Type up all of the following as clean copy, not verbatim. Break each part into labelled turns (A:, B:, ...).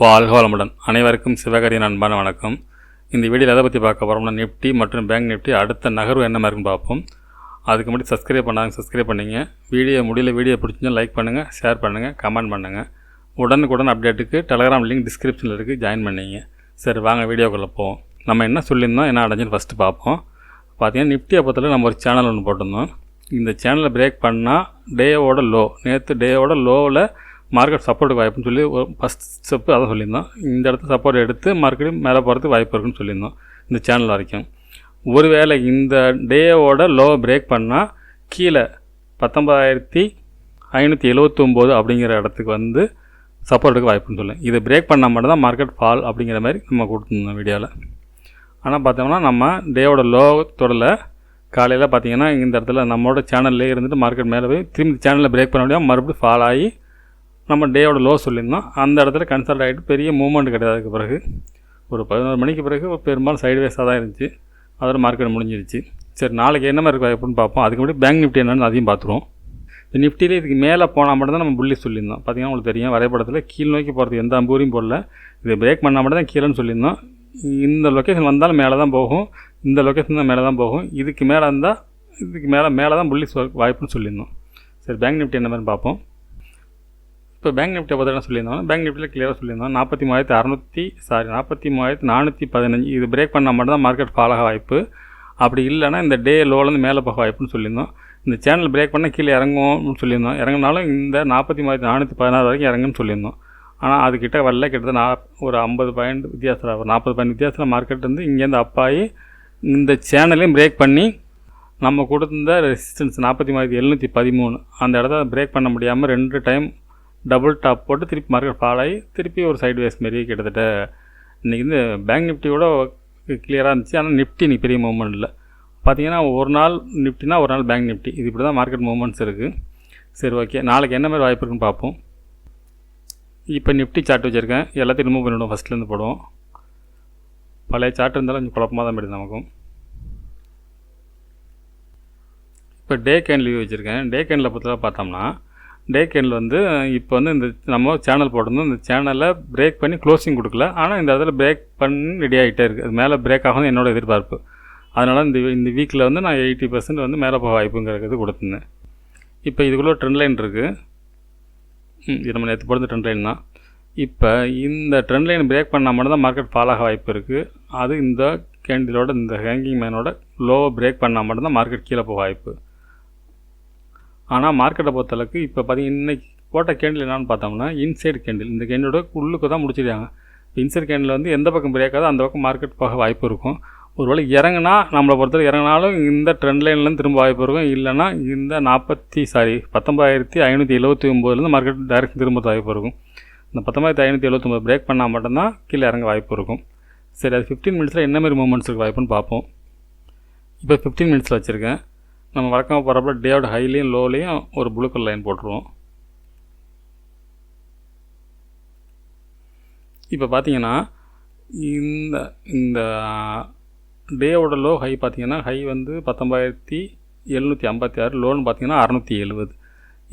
A: வாழ்க வளமுடன். அனைவருக்கும் சிவகரியின் அன்பான வணக்கம். இந்த வீடியோவில் எதை பற்றி பார்க்க போகிறோம்னா, நிஃப்டி மற்றும் பேங்க் நிஃப்டி அடுத்த நகர்வு என்ன மாதிரி இருக்குன்னு பார்ப்போம். அதுக்கு முன்னாடி சப்ஸ்கிரைப் பண்ணிங்க. வீடியோ பிடிச்சிங்கன்னா லைக் பண்ணுங்கள், ஷேர் பண்ணுங்கள், கமெண்ட் பண்ணுங்கள். உடனுக்குடன் அப்டேட்டுக்கு டெலகிராம் லிங்க் டிஸ்கிரிப்ஷனில் இருக்குது, ஜாயின் பண்ணிங்க. சரி, வாங்க வீடியோக்குள்ளே போவோம். நம்ம என்ன சொல்லியிருந்தோம், என்ன அடைஞ்சுன்னு ஃபஸ்ட்டு பார்ப்போம். பார்த்தீங்கன்னா நிஃப்டியை பொறுத்தவரை நம்ம ஒரு சேனல் ஒன்று போட்டிருந்தோம். இந்த சேனலை பிரேக் பண்ணால் டேவோட லோ, நேற்று டேவோட லோவில் மார்க்கெட் சப்போர்ட்டுக்கு வாய்ப்புன்னு சொல்லி ஒரு ஃபஸ்ட் ஸ்டெப்பு அதை சொல்லியிருந்தோம். இந்த இடத்துல சப்போர்ட் எடுத்து மார்க்கெட் மேலே போகிறதுக்கு வாய்ப்பு இருக்குன்னு சொல்லியிருந்தோம் இந்த சேனல் வரைக்கும். ஒருவேளை இந்த டேவோட லோவை பிரேக் பண்ணால் கீழே 19,579 அப்படிங்கிற இடத்துக்கு வந்து சப்போர்ட்டுக்கு வாய்ப்புன்னு சொல்லி, இதை பிரேக் பண்ணால் மட்டும்தான் மார்க்கெட் ஃபால் அப்படிங்கிற மாதிரி நம்ம கொடுத்துருந்தோம் வீடியோவில். ஆனால் பார்த்தோம்னா நம்ம டேவோட லோ தொடல காலையில் பார்த்திங்கன்னா இந்த இடத்துல நம்மளோட சேனல்லே இருந்துட்டு மார்க்கெட் மேலே போய் திரும்பி சேனலில் பிரேக் பண்ண முடியாமல் மறுபடியும் ஃபால் ஆகி நம்ம டேவோட லோ சொல்லியிருந்தோம். அந்த இடத்துல கன்சல்ட் ஆகிட்டு பெரிய மூவ்மெண்ட் கிடையாது. அதுக்கு பிறகு ஒரு 11 மணிக்கு பிறகு பெரும்பாலும் சைடுவேஸாக தான் இருந்துச்சு. அதோட மார்க்கெட் முடிஞ்சிருச்சு. சரி, நாளைக்கு என்ன மாதிரி இருக்கும் எப்படின்னு பார்ப்போம். அதுக்கு முன்னாடி பேங்க் நிஃப்டி என்னென்னு அதையும் பார்த்துருவோம். இந்த நிஃப்டியில் இதுக்கு மேலே போனால் மட்டும்தான் நம்ம புள்ளி சொல்லியிருந்தோம். பார்த்திங்கன்னா உங்களுக்கு தெரியும், வரைபடத்தில் கீழ் நோக்கி போகிறதுக்கு எந்த அம்பூரியும் போடல. இதை பிரேக் பண்ணால் மட்டும் தான் கீழேன்னு சொல்லியிருந்தோம். இந்த லொக்கேஷன் வந்தாலும் மேலே தான் போகும், இந்த லொக்கேஷன் தான் மேலே தான் போகும். இதுக்கு மேலே இருந்தால் இதுக்கு மேலே தான் புள்ளி வாய்ப்புன்னு சொல்லியிருந்தோம். சரி, பேங்க் நிஃப்டி என்ன மாதிரி பார்ப்போம். இப்போ பேங்க் நிஃப்டியை பற்றி என்ன சொல்லியிருந்தோம், பேங்க் நிஃப்டியில் கிளியராக சொல்லியிருந்தோம். 43,615 இது பிரேக் பண்ணால் மட்டும் தான் மார்க்கெட் ஃபால் ஆக வாய்ப்பு. அப்படி இல்லைனா இந்த டே லோலேருந்து மேலே போக வாய்ப்புன்னு சொல்லியிருந்தோம். இந்த சேனல் பிரேக் பண்ணால் கீழே இறங்கும்னு சொல்லியிருந்தோம். இறங்கினாலும் இந்த 43,416 வரைக்கும் இறங்குன்னு சொல்லியிருந்தோம். ஆனால் அதுக்கிட்ட வரல. கிட்டத்தட்ட ஒரு 50 பாயிண்ட் வித்தியாசத்தில், ஒரு 40 பாயிண்ட் வித்தியாசத்தில் மார்க்கெட் வந்து இங்கேருந்து அப்பாயி இந்த சேனலையும் பிரேக் பண்ணி நம்ம கொடுத்த ரெசிஸ்டன்ஸ் 43,713 அந்த இடத்த பிரேக் பண்ண முடியாமல் 2 டைம் டபுள் டாப் போட்டு திருப்பி மார்க்கெட் ஃபால் ஆகி திருப்பி ஒரு சைடு வேஸ் மாரி கிட்டத்தட்ட இன்றைக்கி வந்து பேங்க் நிஃப்டியோட கிளியராக இருந்துச்சு. ஆனால் நிஃப்டி இன்றைக்கி பெரிய மூவ்மெண்ட் இல்லை. பார்த்திங்கன்னா ஒரு நாள் நிஃப்டினா ஒரு நாள் பேங்க் நிஃப்டி, இது இப்படி தான் மார்க்கெட் மூவ்மெண்ட்ஸ் இருக்குது. சரி, ஓகே, நாளைக்கு என்ன மாதிரி வாய்ப்பு இருக்குன்னு பார்ப்போம். இப்போ நிஃப்டி சார்ட் வச்சுருக்கேன், எல்லாத்தையும் ரிமூவ் பண்ணிவிடுவோம். ஃபஸ்ட்லேருந்து போடுவோம். பழைய சார்ட் இருந்தாலும் கொஞ்சம் குழப்பமாக தான் போயிடுது நமக்கும். இப்போ டே கேண்டில் வியூ வச்சுருக்கேன். டே கேண்டில் பொறுத்தவரை பார்த்தோம்னா, டே கேண்டில் வந்து இப்போ வந்து இந்த நம்ம சேனல் போட்டிருந்தோம். இந்த சேனலை பிரேக் பண்ணி க்ளோசிங் கொடுக்கல. ஆனால் இந்த இடத்துல பிரேக் பண்ணி ரெடி ஆகிட்டே இருக்குது. அது மேலே பிரேக் ஆகும் என்னோடய எதிர்பார்ப்பு. அதனால் இந்த வீக்கில் வந்து நான் 80% வந்து மேலே போக வாய்ப்புங்கிறது கொடுத்துருந்தேன். இப்போ இதுக்குள்ளே ட்ரெண்ட் லைன் இருக்குது. இது நம்ம நேற்று போடுறது ட்ரெண்ட் லைன் தான். இப்போ இந்த ட்ரெண்ட் லைன் பிரேக் பண்ணால் மட்டும் தான் மார்க்கெட் ஃபால் ஆக வாய்ப்பு இருக்குது. அது இந்த கேண்டிலோட இந்த ஹேங்கிங் மேனோட லோவை பிரேக் பண்ணால் மட்டும்தான் மார்க்கெட் கீழே போக வாய்ப்பு. ஆனால் மார்க்கெட்டை பொறுத்தளவுக்கு இப்போ பார்த்திங்கன்னா இன்றைக்கி போட்ட கேண்டில் என்னான்னு பார்த்தோம்னா இன்சைடு கேண்டில். இந்த கேண்டிலோட உள்ளுக்கு தான் முடிச்சிருக்காங்க. இன்சைடு கேண்டில் வந்து எந்த பக்கம் பிரேக்காதோ அந்த பக்கம் மார்க்கெட் போக வாய்ப்பு இருக்கும். ஒருவேளை இறங்கினா நம்மளை பொறுத்தவரை இறங்கினாலும் இந்த ட்ரெண்ட் லைன்லேருந்து திரும்ப வாய்ப்பு இருக்கும். இல்லைனா இந்த 19,579 மார்க்கெட் டைரெக்ட் திரும்ப வாய்ப்பு இருக்கும். இந்த 19,579 பிரேக் பண்ணால் மட்டும்தான் கீழே இறங்க வாய்ப்பு இருக்கும். சரி, அது 15 மினிட்ஸில் என்ன மாதிரி மூவ்மெண்ட்ஸ் இருக்குது வாய்ப்புன்னு பார்ப்போம். இப்போ 15 மினிட்ஸில் வச்சுருக்கேன். நம்ம வழக்கமாக போகிறப்ப டேவோட ஹைலையும் லோலையும் ஒரு ப்ளூ கலர் லைன் போட்டுருவோம். இப்போ பார்த்தீங்கன்னா இந்த டேவோட லோ ஹை பார்த்திங்கன்னா ஹை வந்து 19,756, லோன்னு பார்த்திங்கன்னா 670.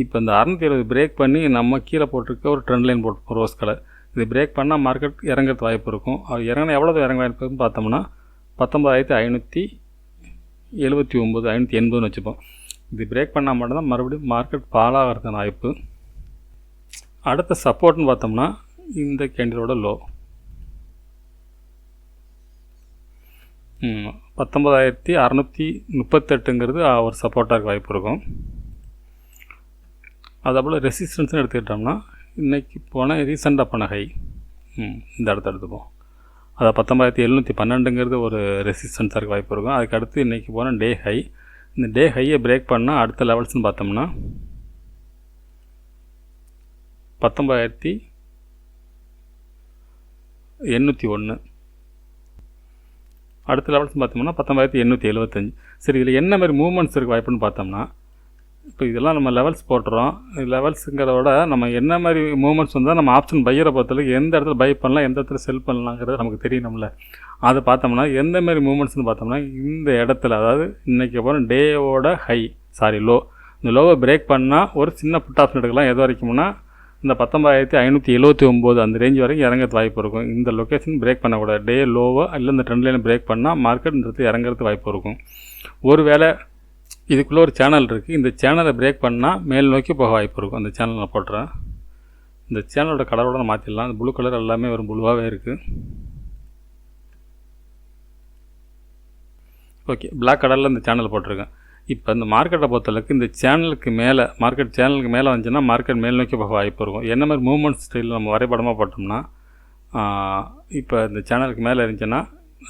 A: இப்போ இந்த 670 பிரேக் பண்ணி நம்ம கீழே போட்டிருக்க ஒரு ட்ரெண்ட் லைன் போட்டு ரோஸ் கலர், இது பிரேக் பண்ணால் மார்க்கெட் இறங்கிறது வாய்ப்பு இருக்கும். அது இறங்கினா எவ்வளோ இறங்க வாய்ப்புன்னு பார்த்தோம்னா 19,579, 580 வச்சுப்போம். இது பிரேக் பண்ணால் மட்டும்தான் மறுபடியும் மார்க்கெட் ஃபால் ஆகிறதுக்கான வாய்ப்பு. அடுத்த சப்போர்ட்னு பார்த்தோம்னா இந்த கேண்டிலோட லோ 19,638 ஒரு சப்போர்ட்டாக இருக்க வாய்ப்பு இருக்கும். அதேபோல் ரெசிஸ்டன்ஸ்னு எடுத்துக்கிட்டோம்னா இன்றைக்கி போன ரீசெண்டாக போன ஹை இந்த இடத்த எடுத்துப்போம். அதை 19,712 ஒரு ரெசிஸ்டன்ஸாக இருக்க வாய்ப்பு இருக்கும். அதுக்கு அடுத்து இன்றைக்கி போன டே ஹை. இந்த டே ஹையை பிரேக் பண்ணால் அடுத்த லெவல்ஸ்னு பார்த்தோம்னா 19,801. அடுத்த லெவல்ஸ்னு பார்த்தோம்னா 19,875. சரி, இதில் என்ன மாதிரி மூவ்மெண்ட்ஸ் இருக்க வாய்ப்புன்னு பார்த்தோம்னா, இப்போ இதெல்லாம் நம்ம லெவல்ஸ் போட்டுறோம். லெவல்ஸுங்கிறத விட நம்ம என்ன மாதிரி மூவ்மெண்ட்ஸ் வந்தால் நம்ம ஆப்ஷன் பையரை பொறுத்தளவுக்கு எந்த இடத்துல பை பண்ணலாம், எந்த இடத்துல செல் பண்ணலாங்கிறது நமக்கு தெரியணும்ல. அதை பார்த்தோம்னா எந்த மாதிரி மூவ்மெண்ட்ஸ்னு பார்த்தோம்னா இந்த இடத்துல, அதாவது இன்றைக்கி அப்புறம் டேவோட லோ, இந்த லோவை பிரேக் பண்ணால் ஒரு சின்ன புட் ஆப்ஷன் எடுக்கலாம். எது வரைக்கும்னா இந்த 19,579 அந்த ரேஞ்ச் வரைக்கும் இறங்கிறது வாய்ப்பு இருக்கும். இந்த லொக்கேஷன் பிரேக் பண்ணக்கூடாது. டே லோவோ இல்லை இந்த ட்ரெண்ட் லைனை பிரேக் பண்ணால் மார்க்கெட் இந்த இடத்துல இறங்குறது வாய்ப்பு இருக்கும். ஒருவேளை இதுக்குள்ளே ஒரு சேனல் இருக்குது, இந்த சேனலை பிரேக் பண்ணால் மேல் நோக்கி போக வாய்ப்பு இருக்கும். அந்த சேனல் நான் போட்டுறேன். இந்த சேனலோட கலரோட மாற்றிடலாம். அந்த ப்ளூ கலர் எல்லாமே ஒரு ப்ளூவாகவே இருக்குது. ஓகே, பிளாக் கலரில் இந்த சேனல் போட்டிருக்கேன். இப்போ இந்த மார்க்கெட்டை பொறுத்தளவுக்கு இந்த சேனலுக்கு மேலே சேனலுக்கு மேலே வந்துச்சுன்னா மார்க்கெட் மேல் நோக்கி போக வாய்ப்பு இருக்கும். என்ன மாதிரி மூவ்மெண்ட் ஸ்டைலில் நம்ம வரைபடமாக போட்டோம்னா, இப்போ இந்த சேனலுக்கு மேலே இருந்துச்சுன்னா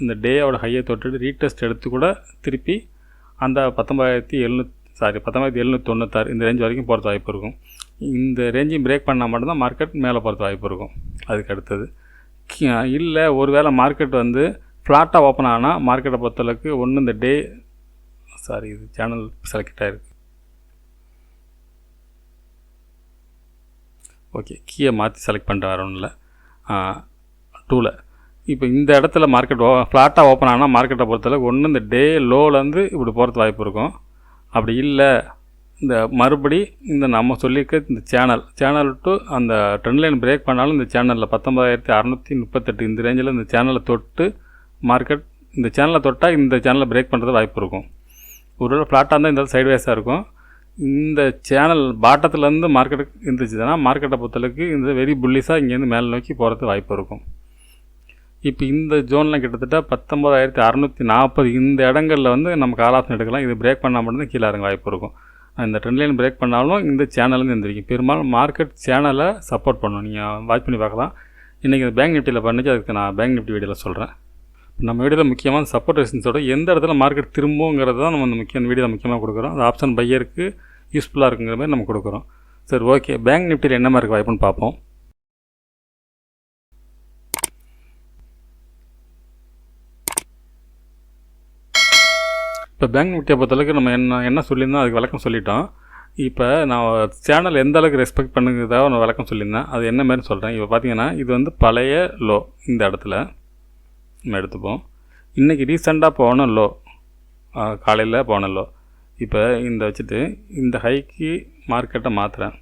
A: இந்த டேயோட ஹையை தொட்டுட்டு ரீடெஸ்ட் எடுத்து கூட திருப்பி அந்த 19,796 இந்த ரேஞ்ச் வரைக்கும் போகிறது வாய்ப்பு இருக்கும். இந்த ரேஞ்சையும் பிரேக் பண்ணால் மட்டும்தான் மார்க்கெட் மேலே போகிறது வாய்ப்பு இருக்கும். அதுக்கு அடுத்தது இல்லை, ஒரு வேளை மார்க்கெட் வந்து ஃப்ளாட்டாக ஓப்பன் ஆனால் மார்க்கெட்டை பொறுத்தளவுக்கு ஒன்று இந்த டே இது சேனல் செலக்ட் ஆகிருக்கு. ஓகே, கீயை மாற்றி செலக்ட் பண்ணுற வர ஒன்றும் இல்லை. டூவில் இப்போ இந்த இடத்துல மார்க்கெட் ஃப்ளாட்டாக ஓப்பன் ஆனால் மார்க்கெட்டை பொறுத்தளவுக்கு ஒன்று இந்த டே லோலேருந்து இப்படி போகிறது வாய்ப்பு இருக்கும். அப்படி இல்லை, இந்த மறுபடி இந்த நம்ம சொல்லியிருக்க இந்த சேனல் டு அந்த ட்ரெண்ட் லைன் பிரேக் பண்ணாலும் இந்த சேனலில் 19,638 இந்த ரேஞ்சில் இந்த சேனலை தொட்டு மார்க்கெட் இந்த சேனலை தொட்டால் இந்த சேனலை பிரேக் பண்ணுறது வாய்ப்பு இருக்கும். ஒருவேளை ஃப்ளாட்டாக இருந்தால் இந்த சைட்வேஸாக இருக்கும். இந்த சேனல் பாட்டத்துலேருந்து மார்க்கெட்டுக்கு இருந்துச்சுன்னா மார்க்கெட்டை பொறுத்தளவுக்கு இந்த வெரி புல்லிஸாக இங்கேருந்து மேலே நோக்கி போகிறது வாய்ப்பு இருக்கும். இப்போ இந்த ஜோனில் கிட்டத்தட்ட 19,640 இந்த இடங்களில் வந்து நம்ம கால் ஆப்ஷன் எடுக்கலாம். இது பிரேக் பண்ணால் மட்டும்தான் கீழே இறங்க வாய்ப்பு இருக்கும். இந்த ட்ரெண்ட் லைன் பிரேக் பண்ணாலும் இந்த சேனல்லேருந்து எழுந்திரிக்கும். பெரும்பாலும் மார்க்கெட் சேனலை சப்போர்ட் பண்ணணும். நீங்கள் வாட்ச் பண்ணி பார்க்கலாம். இன்றைக்கி இந்த பேங்க் நிஃப்டியில் பண்ணிச்சு, அதுக்கு நான் பேங்க் நிஃப்டி வீடியோவில் சொல்கிறேன். நம்ம வீடியோவில் முக்கியமான சப்போர்ட் ரெசிஸ்டன்ஸோட எந்த இடத்துல மார்க்கெட் திரும்புங்கிறது தான் நம்ம இந்த வீடியோவில் முக்கியமாக கொடுக்குறோம். அது ஆப்ஷன் பையருக்கு யூஸ்ஃபுல்லாக இருக்குங்கிற மாதிரி நம்ம கொடுக்குறோம். சரி, ஓகே, பேங்க் நிஃப்டியில் என்ன மாதிரி வாய்ப்புன்னு பார்ப்போம். இப்போ பேங்க் நிஃப்டியை பொறுத்தளவுக்கு நம்ம என்ன சொல்லியிருந்தோம் அதுக்கு விளக்கம் சொல்லிட்டோம். இப்போ நான் சேனல் எந்த அளவுக்கு ரெஸ்பெக்ட் பண்ணுங்கிறதாக நான் விளக்கம் சொல்லியிருந்தேன். அது என்ன மாதிரி சொல்கிறேன். இப்போ பார்த்தீங்கன்னா இது வந்து பழைய லோ, இந்த இடத்துல நம்ம எடுத்துப்போம். இன்றைக்கி ரீசெண்டாக போன லோ, காலையில் போன லோ. இப்போ இந்த வச்சுட்டு இந்த ஹைக்கு மார்க்கெட்டை மாற்றுறேன்.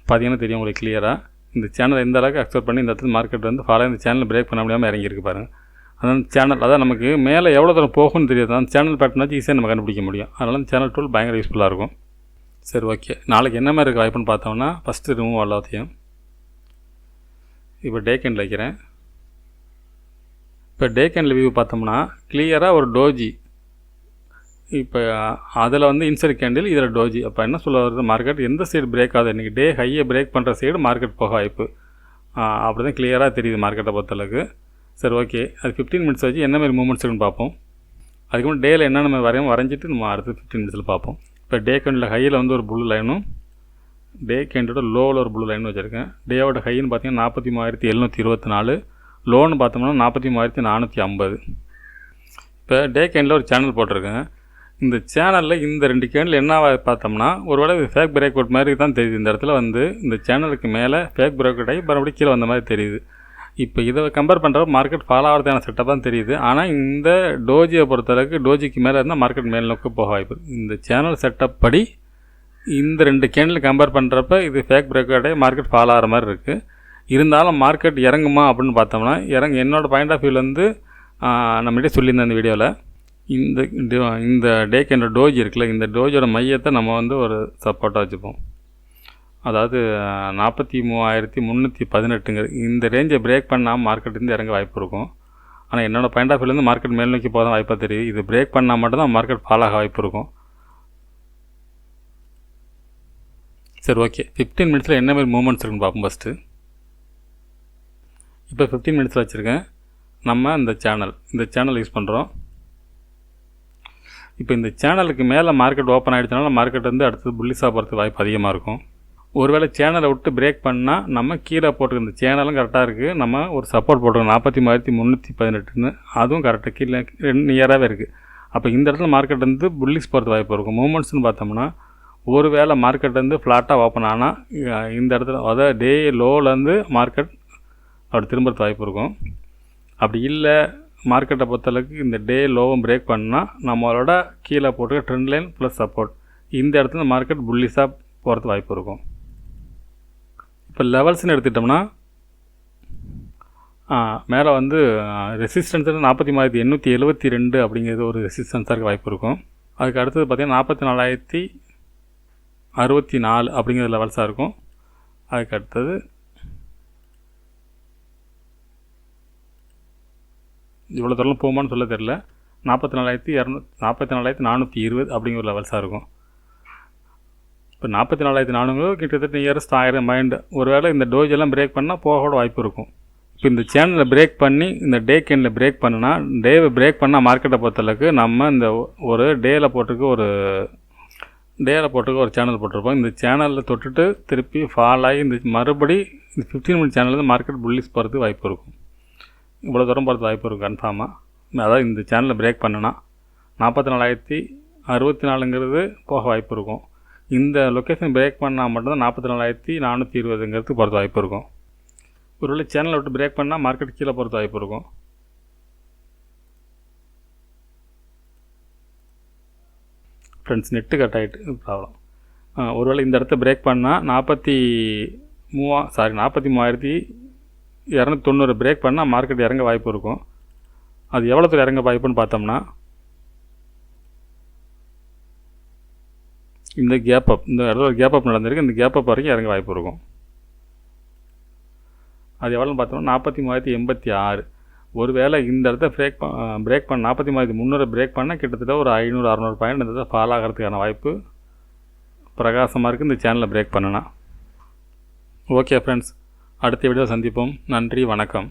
A: பார்த்தீங்கன்னா தெரியும் உங்களுக்கு கிளியராக. இந்த சேனல் எந்த அளவுக்கு அக்செப்ட் பண்ணி இந்த இடத்துல மார்க்கெட் வந்து ஃபாலோ இந்த சேனல் பிரேக் பண்ண முடியாமல் இறங்கியிருக்கு பாருங்கள். அந்த சேனல் அதான் நமக்கு மேலே எவ்வளோ தூரம் போகும்னு தெரியாது. அந்த சேனல் பேட்டர்னாச்சு ஈஸியாக நம்ம கண்டுபிடிக்க முடியும். அதனால் அந்த சேனல் டூல் பயங்கர யூஸ்ஃபுல்லாக இருக்கும். சரி, ஓகே, நாளைக்கு என்ன மாதிரி இருக்குது வாய்ப்புன்னு பார்த்தோம்னா ஃபஸ்ட்டு ரிமூவ் எல்லாத்தையும் இப்போ டே கேண்டில் வைக்கிறேன். இப்போ டே கேண்டில் வியூ பார்த்தோம்னா கிளியராக ஒரு டோஜி, இப்போ அதில் வந்து இன்சைட் கேண்டில், இதில் டோஜி. அப்போ என்ன சொல்ல வருது, மார்க்கெட் எந்த சைடு பிரேக் ஆகுது, இன்றைக்கி டே ஹையை பிரேக் பண்ணுற சைடு மார்க்கெட் போக வாய்ப்பு. அப்படி தான் கிளியராக தெரியுது மார்க்கெட்டை பொறுத்தளவுக்கு. சரி, ஓகே, அது 15 மினிட்ஸ் வச்சு என்ன மாதிரி மூவ்மெண்ட்ஸ் இருக்குன்னு பார்ப்போம். அதுக்கப்புறம் டேயில் என்னென்ன வரைஞ்சிட்டு நம்ம அடுத்து 15 மினிட்ஸில் பார்ப்போம். இப்போ டே கேண்டில் ஹையில் வந்து ஒரு ப்ளூ லைனும் டே கேண்டோட லோவில் ஒரு ப்ளூ லைன் வச்சுருக்கேன். டேவோட ஹைன்னு பார்த்தீங்கன்னா 43,724, லோன்னு பார்த்தோம்னா 43,450. இப்போ டே கேண்டில் ஒரு சேனல் போட்டிருக்கேன். இந்த சேனலில் இந்த 2 கேண்டில் என்ன பார்த்தோம்னா ஒருவேளை ஃபேக் பிரேக் அவுட் மாதிரி தான் தெரியுது. இந்த இடத்துல வந்து இந்த சேனலுக்கு மேலே ஃபேக் பிரேக் அவுட் ஆகி மறுபடியும் கீழே வந்த மாதிரி தெரியுது. இப்போ இதை கம்பேர் பண்ணுறப்ப மார்க்கெட் ஃபாலோ ஆகிறதுக்கான செட்டப் தான் தெரியுது. ஆனால் இந்த டோஜியை பொறுத்தளவுக்கு டோஜிக்கு மேலே இருந்தால் மார்க்கெட் மேல் நோக்கி போக வாய்ப்பு. இந்த சேனல் செட்டப் படி இந்த 2 கேண்டில் கம்பேர் பண்ணுறப்ப இது ஃபேக் பிரேக் அவுட் ஆகி மார்க்கெட் ஃபாலோ ஆகிற மாதிரி இருக்குது. இருந்தாலும் மார்க்கெட் இறங்குமா அப்படின்னு பார்த்தோம்னா என்னோடய பாயிண்ட் ஆஃப் வியூலேருந்து நம்மகிட்டே சொல்லியிருந்தேன் இந்த வீடியோவில். இந்த டே கேண்டில் டோஜி இருக்குல்ல, இந்த டோஜோட மையத்தை நம்ம வந்து ஒரு சப்போர்ட்டாக வச்சுப்போம். அதாவது 43,318 இந்த ரேஞ்சை பிரேக் பண்ணால் மார்க்கெட்லேருந்து இறங்க வாய்ப்பு இருக்கும். ஆனால் என்னோடய பாயிண்ட் ஆஃப் வியூலேருந்து மார்க்கெட் மேல் நோக்கி போக தான் வாய்ப்பாக தெரியுது. இது பிரேக் பண்ணால் மட்டும்தான் மார்க்கெட் ஃபாலோ ஆக வாய்ப்பு இருக்கும். சரி, ஓகே, 15 மினிட்ஸில் என்ன மாதிரி மூவ்மெண்ட்ஸ் இருக்குன்னு பார்ப்போம். ஃபஸ்ட்டு இப்போ 15 மினிட்ஸில் வச்சுருக்கேன். நம்ம இந்த சேனல் யூஸ் பண்ணுறோம். இப்போ இந்த சேனலுக்கு மேலே மார்க்கெட் ஓப்பன் ஆகிடுச்சனால மார்க்கெட் வந்து அடுத்தது புல்லிஸாக போகிறதுக்கு வாய்ப்பு அதிகமாக இருக்கும். ஒருவேளை சேனலை விட்டு பிரேக் பண்ணால் நம்ம கீழே போட்டுருக்க இந்த சேனலும் கரெக்டாக இருக்குது. நம்ம ஒரு சப்போர்ட் போட்டுருக்கோம் 43,318, அதுவும் கரெக்டாக கீழே நியராகவே இருக்குது. அப்போ இந்த இடத்துல மார்க்கெட் வந்து புல்லிஸ் போகிறது வாய்ப்பு இருக்கும். மூமெண்ட்ஸ்னு பார்த்தோம்னா ஒரு வேளை மார்க்கெட் வந்து ஃப்ளாட்டாக ஓப்பன் ஆனால் இந்த இடத்துல அதாவது டே லோலேருந்து மார்க்கெட் அப்படி திரும்புறது வாய்ப்பு இருக்கும். அப்படி இல்லை, மார்க்கெட்டை பொறுத்தளவுக்கு இந்த டே லோவும் பிரேக் பண்ணால் நம்மளோட கீழே போட்டு ட்ரெண்ட் லைன் ப்ளஸ் சப்போர்ட் இந்த இடத்துல மார்க்கெட் புல்லிஸாக போகிறது வாய்ப்பு இருக்கும். இப்போ லெவல்ஸ்னு எடுத்துக்கிட்டோம்னா மேலே வந்து ரெசிஸ்டன்ஸ் 43,872 அப்படிங்கிறது ஒரு ரெசிஸ்டன்ஸாக இருக்க வாய்ப்பு இருக்கும். அதுக்கு அடுத்தது பார்த்திங்கன்னா 44,064 அப்படிங்கிற லெவல்ஸாக இருக்கும். அதுக்கு அடுத்தது இவ்வளோ தூரம் போகுமான்னு சொல்ல தெரில. 44,420 அப்படிங்கிற லெவல்ஸாக இருக்கும். இப்போ 44,400 கிட்டத்தட்ட நியரஸ்ட் 1000 மைண்ட். ஒருவேளை இந்த டோஜெல்லாம் பிரேக் பண்ணால் போகக்கூட வாய்ப்பு இருக்கும். இப்போ இந்த சேனலில் பிரேக் பண்ணி இந்த டே கேண்டில் பிரேக் பண்ணுனா டேவை பிரேக் பண்ணால் மார்க்கெட்டை பொறுத்தளவுக்கு நம்ம இந்த ஒரு டேயில் போட்டிருக்க ஒரு சேனல் போட்டிருப்போம். இந்த சேனலில் தொட்டுட்டு திருப்பி ஃபால் ஆகி இந்த மறுபடி இந்த 15 மினிட் சேனலில் மார்க்கெட் புல்லிஸ் போகிறதுக்கு வாய்ப்பு இருக்கும். இவ்வளோ தூரம் போகிறதுக்கு வாய்ப்பு இருக்கும் கன்ஃபார்மாக. அதாவது இந்த சேனலில் பிரேக் பண்ணுனா 44,064ங்கிறது போக வாய்ப்பு இருக்கும். இந்த லொக்கேஷன் பிரேக் பண்ணால் மட்டும்தான் 44,420ங்கிறது போகிறது வாய்ப்பு இருக்கும். ஒருவேளை சேனலை விட்டு பிரேக் பண்ணால் மார்க்கெட் கீழே போகிறது வாய்ப்பு இருக்கும். ஃப்ரெண்ட்ஸ், நெட்டு கட் ஆகிட்டு ப்ராப்ளம். ஒருவேளை இந்த இடத்த பிரேக் பண்ணால் 43,290 பிரேக் பண்ணால் மார்க்கெட் இறங்க வாய்ப்பு இருக்கும். அது எவ்வளோ தூரம் இறங்க வாய்ப்புன்னு பார்த்தோம்னா இந்த கேப் அப், இந்த இடத்துல கேப் அப் நடந்திருக்கு. இந்த கேப் அப் வரைக்கும் இறங்க வாய்ப்பு இருக்கும். அது எவ்வளோன்னு பார்த்தோம்னா 43,086. ஒருவேளை இந்த இடத்த பிரேக் பண்ண 43,300 பிரேக் பண்ணால் கிட்டத்தட்ட ஒரு 500-600 பாயிண்ட் இந்த இடத்த ஃபால் ஆகிறதுக்கான வாய்ப்பு பிரகாசமாக இருக்குது இந்த சேனலில் பிரேக் பண்ணுனா. ஓகே ஃப்ரெண்ட்ஸ், அடுத்த வீடியோ சந்திப்போம். நன்றி, வணக்கம்.